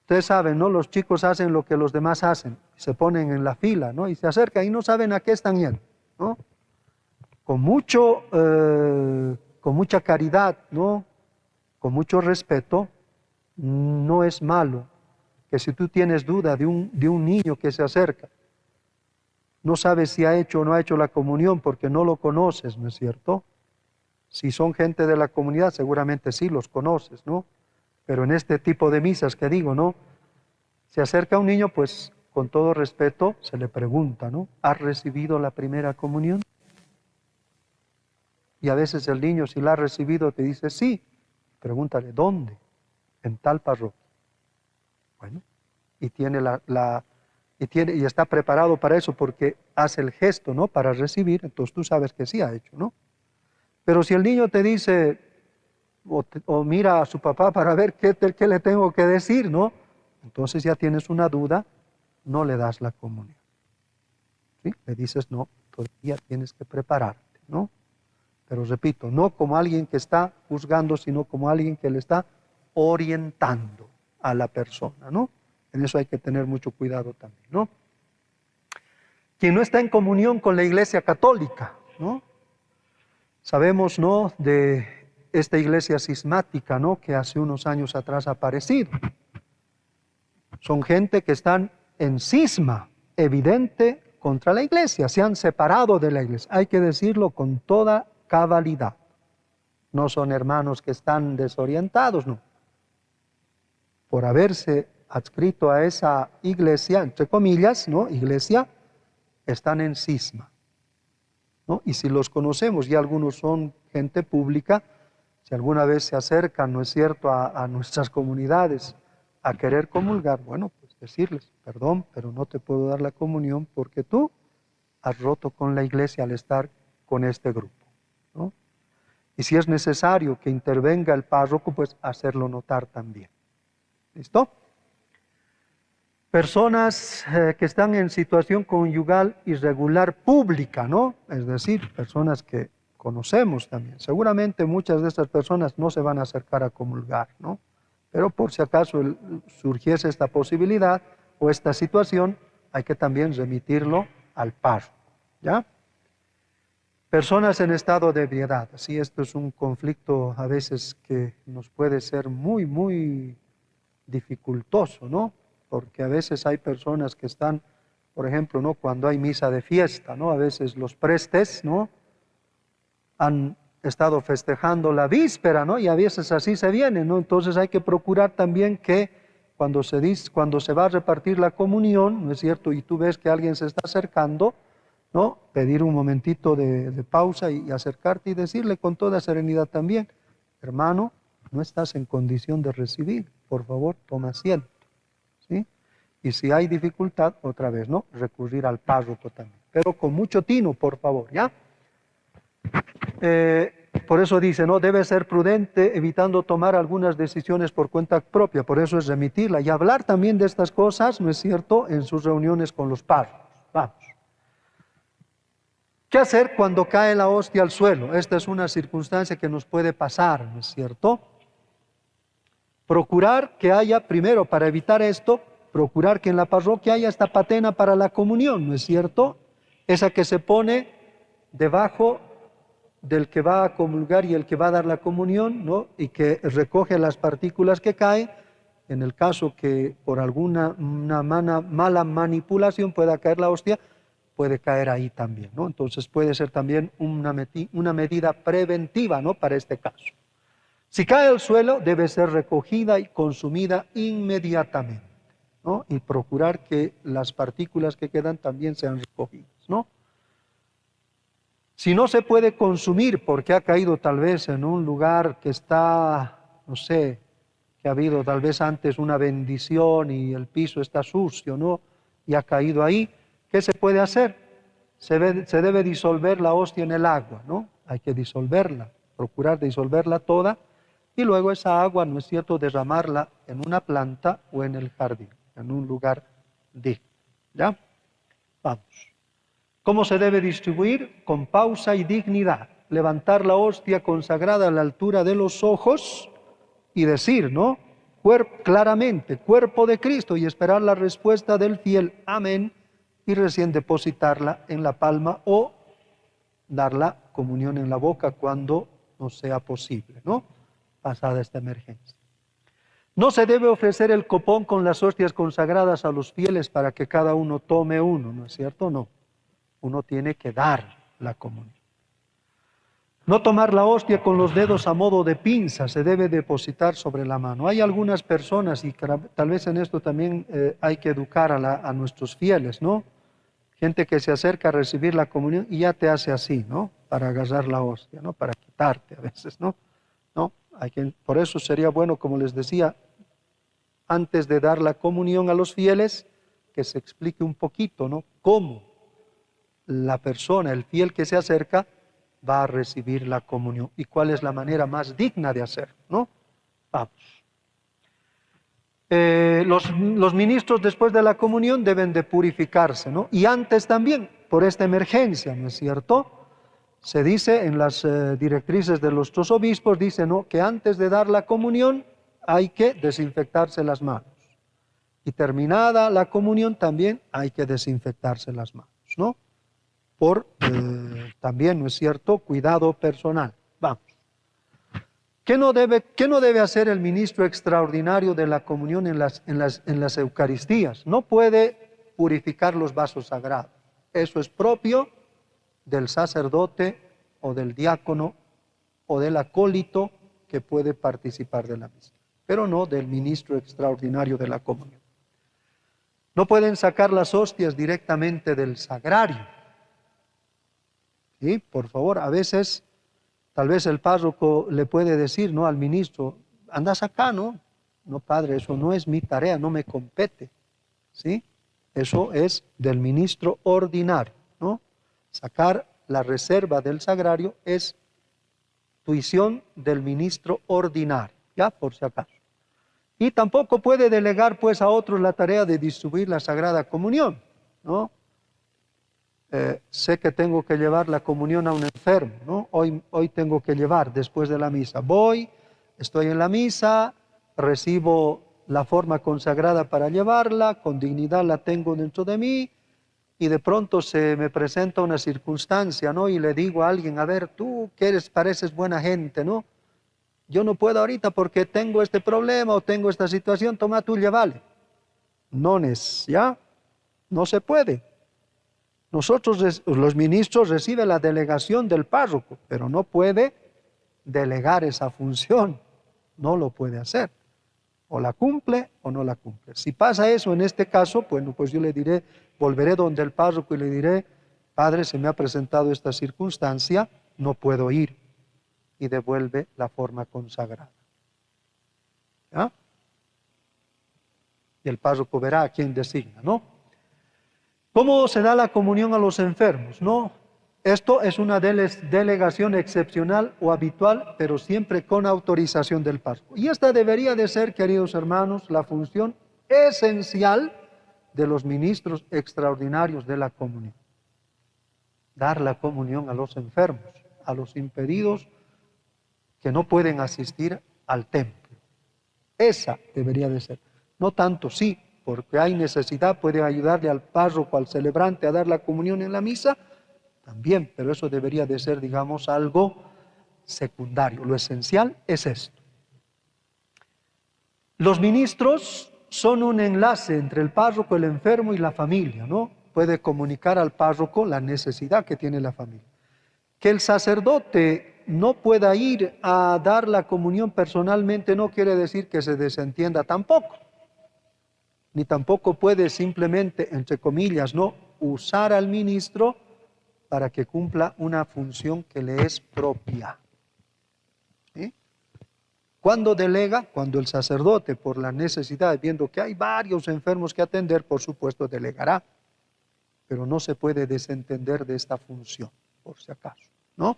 Ustedes saben, ¿no? Los chicos hacen lo que los demás hacen, se ponen en la fila, ¿no? Y se acercan y no saben a qué están yendo, ¿no? Con mucha caridad, ¿no?, con mucho respeto, no es malo que si tú tienes duda de un niño que se acerca, no sabes si ha hecho o no ha hecho la comunión porque no lo conoces, ¿no es cierto? Si son gente de la comunidad, seguramente sí los conoces, ¿no? Pero en este tipo de misas que digo, ¿no?, se acerca un niño, pues con todo respeto se le pregunta, ¿no?, ¿has recibido la primera comunión? Y a veces el niño, si la ha recibido, te dice sí. Pregúntale, ¿dónde? En tal parroquia. Bueno, y tiene y está preparado para eso porque hace el gesto, ¿no?, para recibir, entonces tú sabes que sí ha hecho, ¿no? Pero si el niño te dice, o mira a su papá para ver qué le tengo que decir, ¿no?, entonces ya tienes una duda, no le das la comunión. ¿Sí? Le dices, no, todavía tienes que prepararte, ¿no? Pero repito, no como alguien que está juzgando, sino como alguien que le está orientando a la persona, ¿no? En eso hay que tener mucho cuidado también, ¿no? Quien no está en comunión con la Iglesia Católica, ¿no? Sabemos, ¿no?, de esta iglesia cismática, ¿no?, que hace unos años atrás ha aparecido. Son gente que están en cisma evidente contra la iglesia, se han separado de la iglesia, hay que decirlo con toda cabalidad. No son hermanos que están desorientados, no. Por haberse adscrito a esa iglesia, entre comillas, ¿no?, iglesia, están en cisma, ¿no? Y si los conocemos, y algunos son gente pública, si alguna vez se acercan, ¿no es cierto?, a nuestras comunidades a querer comulgar, bueno, pues decirles, perdón, pero no te puedo dar la comunión porque tú has roto con la iglesia al estar con este grupo, ¿no? Y si es necesario que intervenga el párroco, pues hacerlo notar también. ¿Listo? Personas que están en situación conyugal irregular pública, ¿no? Es decir, personas que conocemos también. Seguramente muchas de estas personas no se van a acercar a comulgar, ¿no? Pero por si acaso surgiese esta posibilidad o esta situación, hay que también remitirlo al párroco, ¿ya? Personas en estado de ebriedad. Sí, esto es un conflicto a veces que nos puede ser muy, muy dificultoso, ¿no? Porque a veces hay personas que están, por ejemplo, ¿no?, cuando hay misa de fiesta, ¿no?, a veces los prestes, ¿no?, han estado festejando la víspera, ¿no?, y a veces así se viene, ¿no? Entonces hay que procurar también que cuando se va a repartir la comunión, ¿no es cierto?, y tú ves que alguien se está acercando, ¿no?, pedir un momentito de pausa y acercarte y decirle con toda serenidad también, hermano, no estás en condición de recibir, por favor, toma asiento, ¿sí? Y si hay dificultad, otra vez, ¿no?, recurrir al párroco también, pero con mucho tino, por favor, ¿ya? Por eso dice, ¿no?, debe ser prudente evitando tomar algunas decisiones por cuenta propia, por eso es remitirla y hablar también de estas cosas, ¿no es cierto?, en sus reuniones con los párrocos. Vamos. ¿Qué hacer cuando cae la hostia al suelo? Esta es una circunstancia que nos puede pasar, ¿no es cierto? Procurar que haya, primero, para evitar esto, procurar que en la parroquia haya esta patena para la comunión, ¿no es cierto? Esa que se pone debajo del que va a comulgar y el que va a dar la comunión, ¿no? Y que recoge las partículas que caen, en el caso que por alguna mala manipulación pueda caer la hostia, puede caer ahí también, ¿no? Entonces puede ser también una medida preventiva, ¿no? Para este caso. Si cae al suelo, debe ser recogida y consumida inmediatamente, ¿no? Y procurar que las partículas que quedan también sean recogidas, ¿no? Si no se puede consumir porque ha caído tal vez en un lugar que está, no sé, que ha habido tal vez antes una bendición y el piso está sucio, ¿no? Y ha caído ahí, ¿qué se puede hacer? Se debe disolver la hostia en el agua, ¿no? Hay que disolverla, procurar disolverla toda y luego esa agua, ¿no es cierto?, derramarla en una planta o en el jardín, en un lugar digno. ¿Ya? Vamos. ¿Cómo se debe distribuir? Con pausa y dignidad. Levantar la hostia consagrada a la altura de los ojos y decir, ¿no? Claramente, cuerpo de Cristo, y esperar la respuesta del fiel amén, y recién depositarla en la palma o dar la comunión en la boca cuando no sea posible, ¿no? Pasada esta emergencia. No se debe ofrecer el copón con las hostias consagradas a los fieles para que cada uno tome uno, ¿no es cierto? No. Uno tiene que dar la comunión. No tomar la hostia con los dedos a modo de pinza, se debe depositar sobre la mano. Hay algunas personas, y tal vez en esto también hay que educar a nuestros fieles, ¿no? Gente que se acerca a recibir la comunión y ya te hace así, ¿no? Para agarrar la hostia, ¿no? Para quitarte a veces, ¿no? ¿No? Por eso sería bueno, como les decía, antes de dar la comunión a los fieles, que se explique un poquito, ¿no? Cómo la persona, el fiel que se acerca, va a recibir la comunión y cuál es la manera más digna de hacerlo, ¿no? Vamos. Los ministros después de la comunión deben de purificarse, ¿no? Y antes también, por esta emergencia, ¿no es cierto? Se dice en las directrices de nuestros obispos, dice, ¿no?, que antes de dar la comunión hay que desinfectarse las manos. Y terminada la comunión también hay que desinfectarse las manos, ¿no? Por también, ¿no es cierto?, cuidado personal. Vamos. ¿Qué no debe hacer el ministro extraordinario de la comunión en las Eucaristías? No puede purificar los vasos sagrados. Eso es propio del sacerdote o del diácono o del acólito que puede participar de la misa, pero no del ministro extraordinario de la comunión. No pueden sacar las hostias directamente del sagrario. ¿Sí? Por favor, a veces, tal vez el párroco le puede decir, ¿no?, al ministro, andas acá, ¿no? No, padre, eso no es mi tarea, no me compete. ¿Sí? Eso es del ministro ordinario, ¿no? Sacar la reserva del sagrario es tuición del ministro ordinario, ya, por si acaso. Y tampoco puede delegar, pues, a otros la tarea de distribuir la Sagrada Comunión, ¿no? Sé que tengo que llevar la comunión a un enfermo, ¿no? Hoy tengo que llevar después de la misa. Voy, estoy en la misa, recibo la forma consagrada para llevarla, con dignidad la tengo dentro de mí, y de pronto se me presenta una circunstancia, ¿no? Y le digo a alguien, a ver, tú que pareces buena gente, ¿no? Yo no puedo ahorita porque tengo este problema o tengo esta situación, toma tú, llévale. Nones, ¿ya? No se puede. Nosotros, los ministros, reciben la delegación del párroco, pero no puede delegar esa función, no lo puede hacer. O la cumple o no la cumple. Si pasa eso en este caso, bueno, pues yo le diré, volveré donde el párroco y le diré, padre, se me ha presentado esta circunstancia, no puedo ir, y devuelve la forma consagrada. ¿Ya? Y el párroco verá a quién designa, ¿no? ¿Cómo se da la comunión a los enfermos? No, esto es una delegación excepcional o habitual, pero siempre con autorización del párroco. Y esta debería de ser, queridos hermanos, la función esencial de los ministros extraordinarios de la comunión. Dar la comunión a los enfermos, a los impedidos que no pueden asistir al templo. Esa debería de ser. No tanto, sí, porque hay necesidad, puede ayudarle al párroco, al celebrante a dar la comunión en la misa, también, pero eso debería de ser, digamos, algo secundario. Lo esencial es esto. Los ministros son un enlace entre el párroco, el enfermo y la familia, ¿no? Puede comunicar al párroco la necesidad que tiene la familia. Que el sacerdote no pueda ir a dar la comunión personalmente no quiere decir que se desentienda tampoco. Ni tampoco puede simplemente, entre comillas, no usar al ministro para que cumpla una función que le es propia. ¿Sí? Cuando delega, cuando el sacerdote, por la necesidad, viendo que hay varios enfermos que atender, por supuesto delegará, pero no se puede desentender de esta función, por si acaso, ¿no?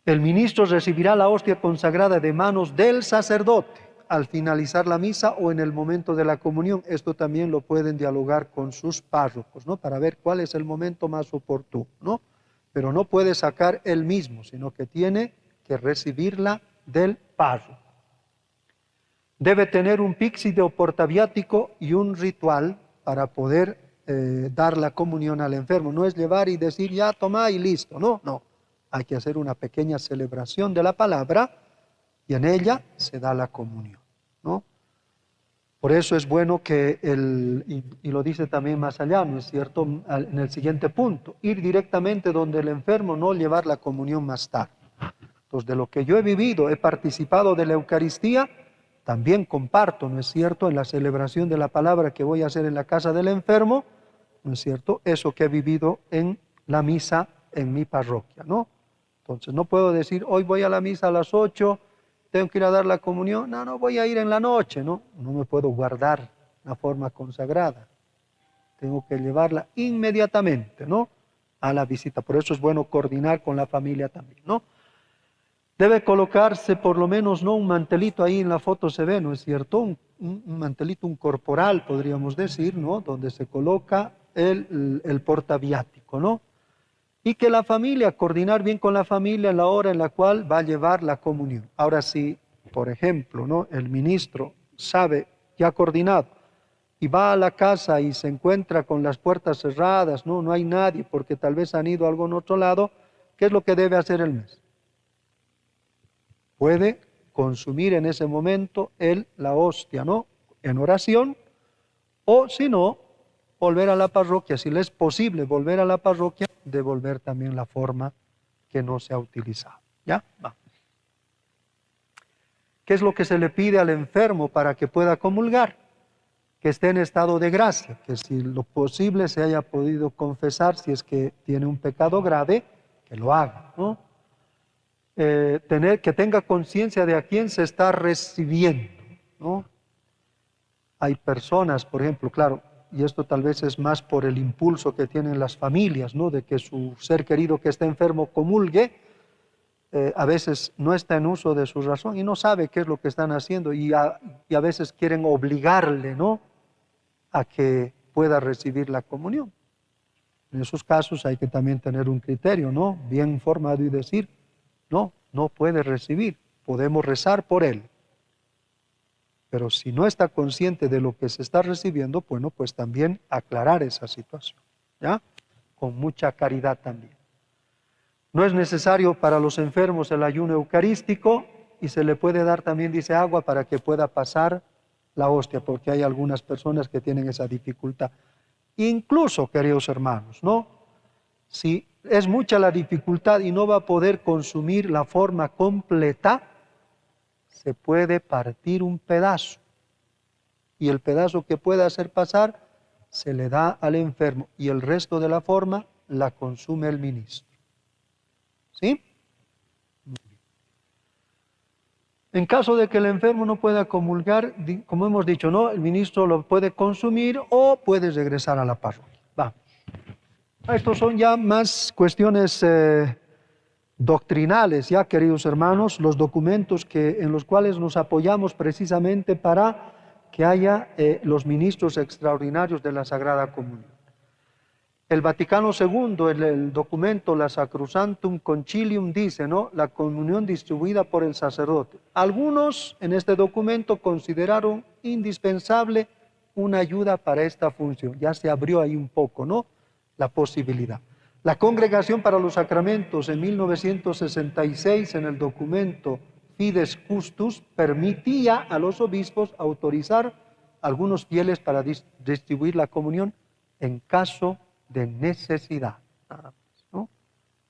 El ministro recibirá la hostia consagrada de manos del sacerdote al finalizar la misa o en el momento de la comunión. Esto también lo pueden dialogar con sus párrocos, ¿no? Para ver cuál es el momento más oportuno, ¿no? Pero no puede sacar él mismo, sino que tiene que recibirla del párroco. Debe tener un píxide o portaviático y un ritual para poder dar la comunión al enfermo. No es llevar y decir, ya toma y listo. No, no. Hay que hacer una pequeña celebración de la palabra y en ella se da la comunión, ¿no? Por eso es bueno que, y lo dice también más allá, ¿no es cierto? En el siguiente punto, ir directamente donde el enfermo, no llevar la comunión más tarde. Entonces, de lo que yo he vivido, he participado de la Eucaristía, también comparto, ¿no es cierto?, en la celebración de la palabra que voy a hacer en la casa del enfermo, ¿no es cierto?, eso que he vivido en la misa en mi parroquia, ¿no? Entonces, no puedo decir, hoy voy a la misa a las 8, tengo que ir a dar la comunión, no voy a ir en la noche, ¿no? No me puedo guardar la forma consagrada. Tengo que llevarla inmediatamente, ¿no?, a la visita. Por eso es bueno coordinar con la familia también, ¿no? Debe colocarse por lo menos, ¿no?, un mantelito, ahí en la foto se ve, ¿no es cierto? Un mantelito, un corporal, podríamos decir, ¿no?, donde se coloca el portaviático, ¿no? Y que la familia, coordinar bien con la familia en la hora en la cual va a llevar la comunión. Ahora sí, por ejemplo, ¿no?, el ministro sabe, ya coordinado, y va a la casa y se encuentra con las puertas cerradas, no hay nadie porque tal vez han ido a algún otro lado, ¿qué es lo que debe hacer el mes? Puede consumir en ese momento la hostia, ¿no?, en oración, o si no, volver a la parroquia, si le es posible volver a la parroquia, devolver también la forma que no se ha utilizado. ¿Ya? Vamos. ¿Qué es lo que se le pide al enfermo para que pueda comulgar? Que esté en estado de gracia, que si lo posible se haya podido confesar, si es que tiene un pecado grave, que lo haga, ¿no? Que tenga conciencia de a quién se está recibiendo, ¿no? Hay personas, por ejemplo, claro, y esto tal vez es más por el impulso que tienen las familias, ¿no?, de que su ser querido que está enfermo comulgue, a veces no está en uso de su razón y no sabe qué es lo que están haciendo y a veces quieren obligarle, ¿no?, a que pueda recibir la comunión. En esos casos hay que también tener un criterio, ¿no?, bien informado y decir, no puede recibir, podemos rezar por él. Pero si no está consciente de lo que se está recibiendo, bueno, pues también aclarar esa situación, ¿ya? Con mucha caridad también. No es necesario para los enfermos el ayuno eucarístico y se le puede dar también, dice, agua para que pueda pasar la hostia, porque hay algunas personas que tienen esa dificultad. Incluso, queridos hermanos, ¿no?, si es mucha la dificultad y no va a poder consumir la forma completa, se puede partir un pedazo y el pedazo que pueda hacer pasar se le da al enfermo y el resto de la forma la consume el ministro. ¿Sí? En caso de que el enfermo no pueda comulgar, como hemos dicho, ¿no?, el ministro lo puede consumir o puede regresar a la parroquia. Vamos. Estos son ya más cuestiones doctrinales, ya, queridos hermanos, los documentos en los cuales nos apoyamos precisamente para que haya los ministros extraordinarios de la Sagrada Comunión. El Vaticano II, en el documento La Sacrosanctum Concilium, dice, ¿no?, la comunión distribuida por el sacerdote. Algunos en este documento consideraron indispensable una ayuda para esta función. Ya se abrió ahí un poco, ¿no?, la posibilidad. La Congregación para los Sacramentos en 1966, en el documento Fides Custus, permitía a los obispos autorizar a algunos fieles para distribuir la comunión en caso de necesidad, nada más, ¿no?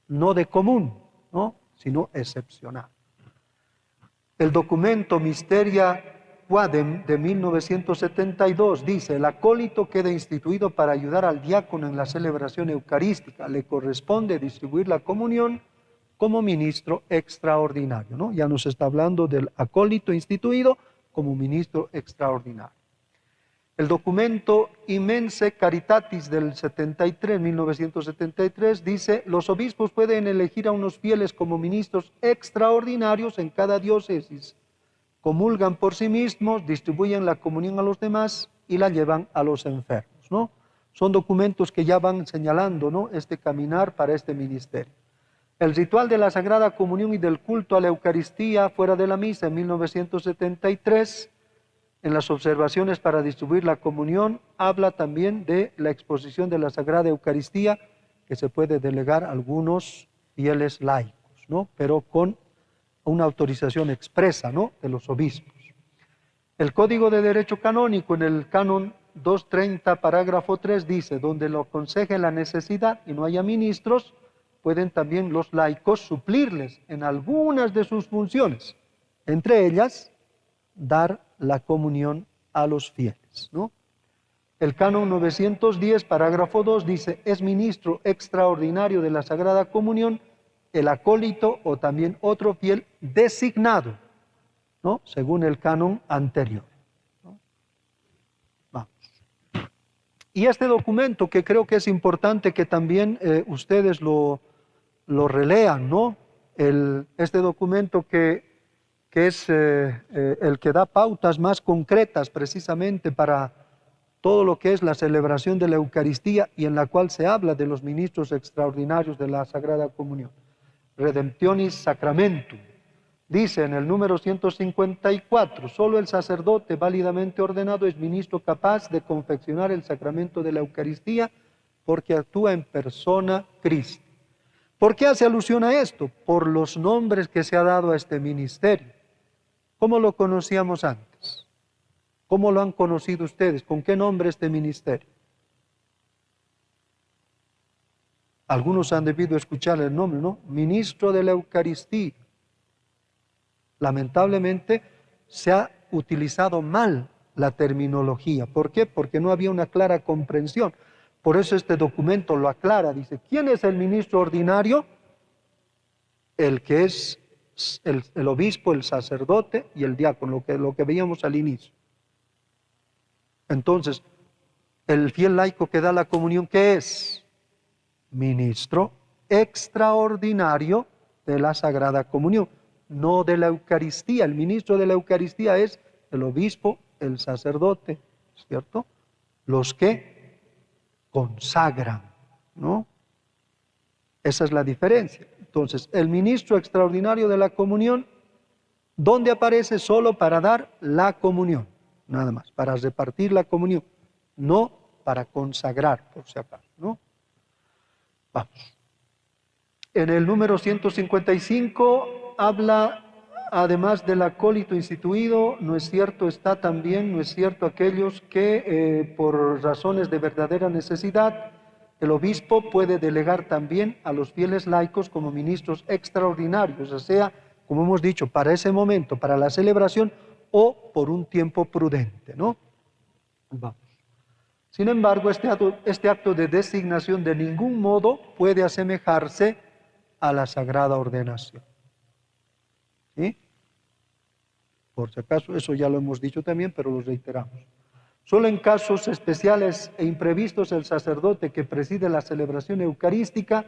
No de común, ¿no?, sino excepcional. El documento Mysteria Quadem de 1972 dice: el acólito queda instituido para ayudar al diácono en la celebración eucarística. Le corresponde distribuir la comunión como ministro extraordinario, ¿no? Ya nos está hablando del acólito instituido como ministro extraordinario. El documento Immense Caritatis del 1973, dice: los obispos pueden elegir a unos fieles como ministros extraordinarios en cada diócesis. Comulgan por sí mismos, distribuyen la comunión a los demás y la llevan a los enfermos, ¿no? Son documentos que ya van señalando, ¿no?, este caminar para este ministerio. El ritual de la Sagrada Comunión y del culto a la Eucaristía fuera de la misa en 1973, en las observaciones para distribuir la comunión, habla también de la exposición de la Sagrada Eucaristía, que se puede delegar a algunos fieles laicos, ¿no?, pero con una autorización expresa, ¿no?, de los obispos. El Código de Derecho Canónico, en el Canon 230, parágrafo 3, dice: donde lo aconseje la necesidad y no haya ministros, pueden también los laicos suplirles en algunas de sus funciones, entre ellas, dar la comunión a los fieles, ¿no? El Canon 910, parágrafo 2, dice: es ministro extraordinario de la Sagrada Comunión el acólito o también otro fiel designado, ¿no?, según el canon anterior, ¿no? Vamos. Y este documento, que creo que es importante que también ustedes lo relean, ¿no? Este documento que es el que da pautas más concretas precisamente para todo lo que es la celebración de la Eucaristía, y en la cual se habla de los ministros extraordinarios de la Sagrada Comunión. Redemptionis Sacramentum. Dice en el número 154, solo el sacerdote válidamente ordenado es ministro capaz de confeccionar el sacramento de la Eucaristía, porque actúa en persona Cristo. ¿Por qué hace alusión a esto? Por los nombres que se ha dado a este ministerio. ¿Cómo lo conocíamos antes? ¿Cómo lo han conocido ustedes? ¿Con qué nombre este ministerio? Algunos han debido escuchar el nombre, ¿no? Ministro de la Eucaristía. Lamentablemente se ha utilizado mal la terminología. ¿Por qué? Porque no había una clara comprensión. Por eso este documento lo aclara. Dice: ¿quién es el ministro ordinario? El que es el obispo, el sacerdote y el diácono, lo que veíamos al inicio. Entonces, el fiel laico que da la comunión, ¿qué es? Ministro extraordinario de la Sagrada Comunión, no de la Eucaristía. El ministro de la Eucaristía es el obispo, el sacerdote, ¿cierto? Los que consagran, ¿no? Esa es la diferencia. Entonces, el ministro extraordinario de la comunión, ¿dónde aparece? Solo para dar la comunión, nada más, para repartir la comunión, no para consagrar, por si acaso, ¿no? Vamos. En el número 155 habla, además del acólito instituido, no es cierto, está también, no es cierto, aquellos que por razones de verdadera necesidad, el obispo puede delegar también a los fieles laicos como ministros extraordinarios, o sea, como hemos dicho, para ese momento, para la celebración o por un tiempo prudente, ¿no? Vamos. Sin embargo, este acto de designación de ningún modo puede asemejarse a la sagrada ordenación. ¿Sí? Por si acaso, eso ya lo hemos dicho también, pero lo reiteramos. Solo en casos especiales e imprevistos el sacerdote que preside la celebración eucarística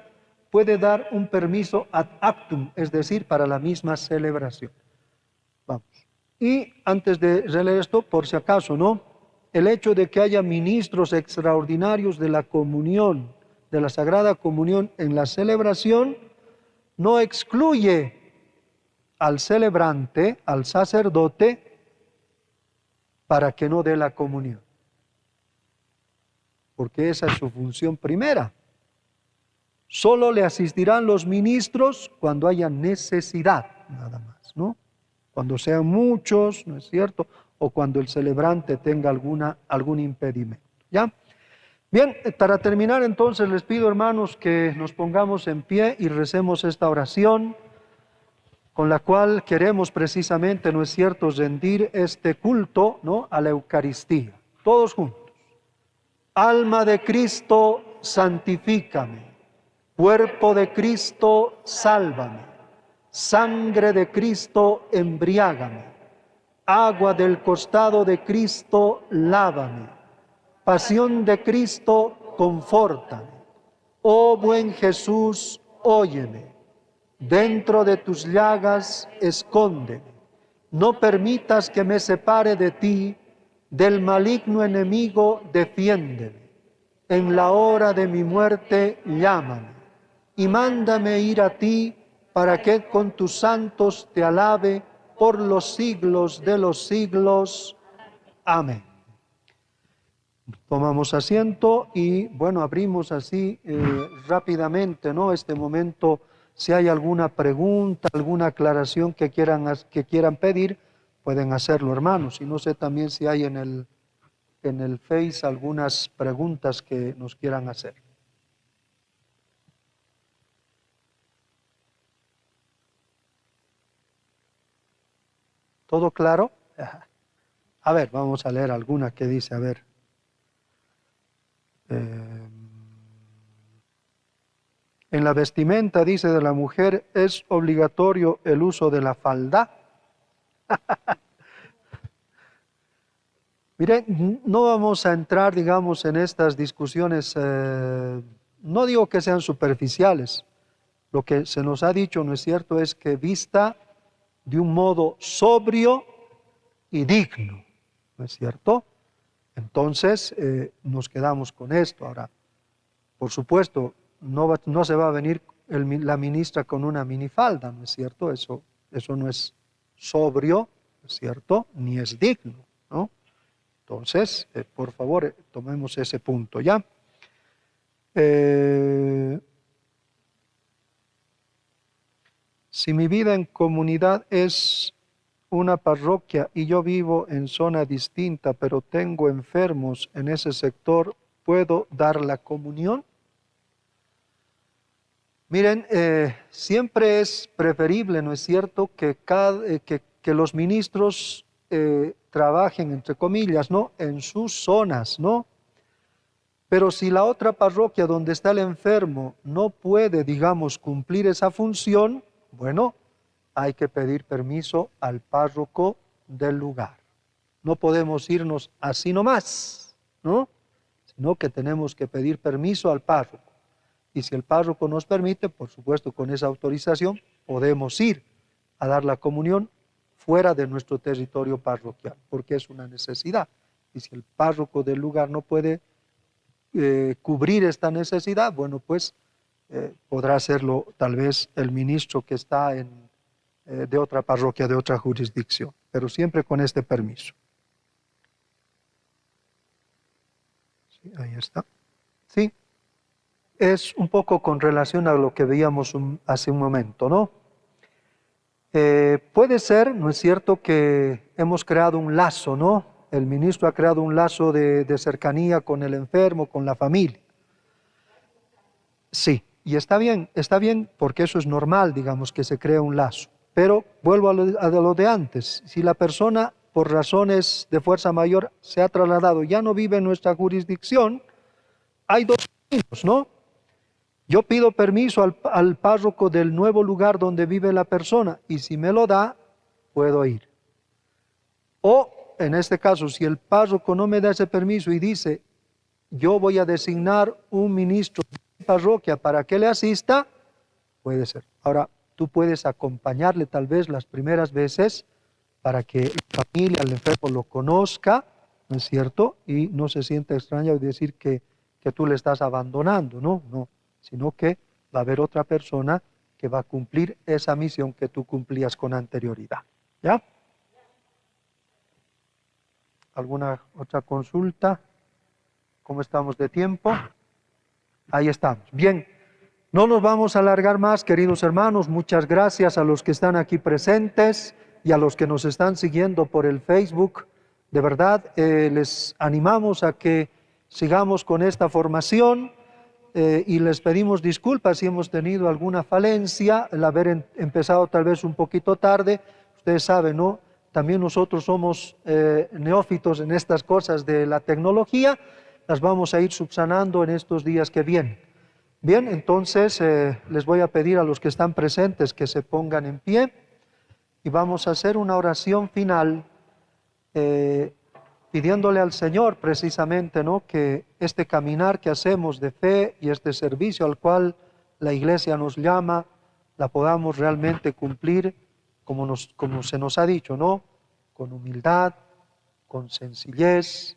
puede dar un permiso ad actum, es decir, para la misma celebración. Vamos. Y antes de leer esto, por si acaso, ¿no? El hecho de que haya ministros extraordinarios de la comunión, de la Sagrada Comunión en la celebración no excluye al celebrante, al sacerdote, para que no dé la comunión, porque esa es su función primera. Solo le asistirán los ministros cuando haya necesidad, nada más, ¿no? Cuando sean muchos, ¿no es cierto? O cuando el celebrante tenga algún impedimento, ¿ya? Bien, para terminar entonces les pido, hermanos, que nos pongamos en pie y recemos esta oración con la cual queremos precisamente, ¿no es cierto?, rendir este culto, ¿no?, a la Eucaristía. Todos juntos. Alma de Cristo, santifícame. Cuerpo de Cristo, sálvame. Sangre de Cristo, embriágame. Agua del costado de Cristo, lávame. Pasión de Cristo, confórtame. Oh buen Jesús, óyeme. Dentro de tus llagas, escóndeme. No permitas que me separe de ti, del maligno enemigo, defiéndeme. En la hora de mi muerte, llámame. Y mándame ir a ti, para que con tus santos te alabe por los siglos de los siglos. Amén. Tomamos asiento y, bueno, abrimos así rápidamente, ¿no?, este momento. Si hay alguna pregunta, alguna aclaración que quieran pedir, pueden hacerlo, hermanos. Y no sé también si hay en el Face algunas preguntas que nos quieran hacer. ¿Todo claro? A ver, vamos a leer alguna que dice, a ver. En la vestimenta, dice, de la mujer, ¿es obligatorio el uso de la falda? Miren, no vamos a entrar, digamos, en estas discusiones, no digo que sean superficiales. Lo que se nos ha dicho, ¿no es cierto?, es que vista de un modo sobrio y digno, ¿no es cierto? Entonces, nos quedamos con esto. Ahora, por supuesto, no se va a venir la ministra con una minifalda, ¿no es cierto? Eso no es sobrio, ¿no es cierto? Ni es digno, ¿no? Entonces, por favor, tomemos ese punto, ¿ya? Si mi vida en comunidad es una parroquia y yo vivo en zona distinta, pero tengo enfermos en ese sector, ¿puedo dar la comunión? Miren, siempre es preferible, ¿no es cierto?, que los ministros trabajen, entre comillas, ¿no?, en sus zonas, ¿no? Pero si la otra parroquia donde está el enfermo no puede, digamos, cumplir esa función, bueno, hay que pedir permiso al párroco del lugar. No podemos irnos así nomás, ¿no?, sino que tenemos que pedir permiso al párroco. Y si el párroco nos permite, por supuesto, con esa autorización, podemos ir a dar la comunión fuera de nuestro territorio parroquial, porque es una necesidad. Y si el párroco del lugar no puede cubrir esta necesidad, bueno, pues podrá hacerlo tal vez el ministro que está de otra parroquia, de otra jurisdicción, pero siempre con este permiso. Sí, ahí está. Sí. Es un poco con relación a lo que veíamos hace un momento, ¿no? Puede ser, ¿no es cierto?, que hemos creado un lazo, ¿no? El ministro ha creado un lazo de cercanía con el enfermo, con la familia. Sí, y está bien, porque eso es normal, digamos, que se crea un lazo. Pero vuelvo a lo de antes. Si la persona, por razones de fuerza mayor, se ha trasladado, ya no vive en nuestra jurisdicción, hay dos caminos, ¿no? Yo pido permiso al párroco del nuevo lugar donde vive la persona y si me lo da, puedo ir. O, en este caso, si el párroco no me da ese permiso y dice, yo voy a designar un ministro de parroquia para que le asista, puede ser. Ahora, tú puedes acompañarle tal vez las primeras veces para que la familia, el enfermo lo conozca, ¿no es cierto? Y no se sienta extraño decir que que tú le estás abandonando, no, no, sino que va a haber otra persona que va a cumplir esa misión que tú cumplías con anterioridad. ¿Ya? ¿Alguna otra consulta? ¿Cómo estamos de tiempo? Ahí estamos. Bien, no nos vamos a alargar más, queridos hermanos. Muchas gracias a los que están aquí presentes y a los que nos están siguiendo por el Facebook. De verdad, les animamos a que sigamos con esta formación y les pedimos disculpas si hemos tenido alguna falencia, el haber empezado tal vez un poquito tarde. Ustedes saben, ¿no? También nosotros somos neófitos en estas cosas de la tecnología. Las vamos a ir subsanando en estos días que vienen. Bien, entonces les voy a pedir a los que están presentes que se pongan en pie y vamos a hacer una oración final pidiéndole al Señor precisamente, ¿no?, que este caminar que hacemos de fe y este servicio al cual la Iglesia nos llama, la podamos realmente cumplir como se nos ha dicho, ¿no?, con humildad, con sencillez,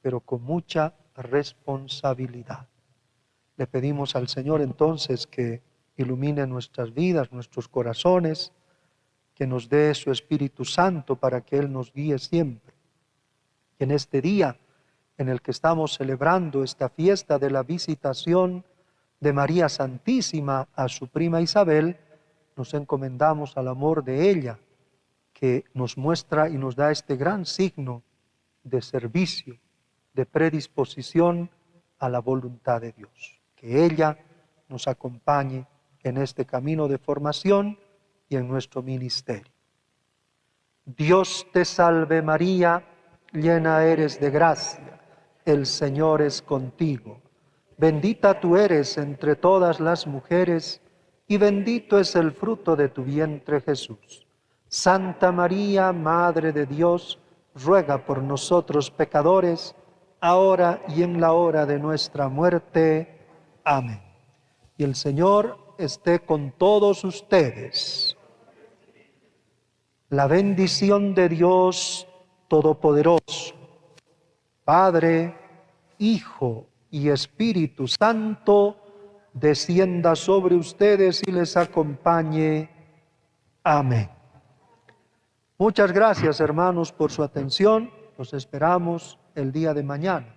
pero con mucha responsabilidad. Le pedimos al Señor entonces que ilumine nuestras vidas, nuestros corazones, que nos dé su Espíritu Santo para que Él nos guíe siempre. Y en este día en el que estamos celebrando esta fiesta de la visitación de María Santísima a su prima Isabel, nos encomendamos al amor de ella, que nos muestra y nos da este gran signo de servicio, de predisposición a la voluntad de Dios. Que ella nos acompañe en este camino de formación y en nuestro ministerio. Dios te salve María, llena eres de gracia, el Señor es contigo. Bendita tú eres entre todas las mujeres, y bendito es el fruto de tu vientre Jesús. Santa María, Madre de Dios, ruega por nosotros pecadores, ahora y en la hora de nuestra muerte. Amén. Y el Señor esté con todos ustedes. La bendición de Dios Todopoderoso, Padre, Hijo y Espíritu Santo, descienda sobre ustedes y les acompañe. Amén. Muchas gracias, hermanos, por su atención. Los esperamos el día de mañana.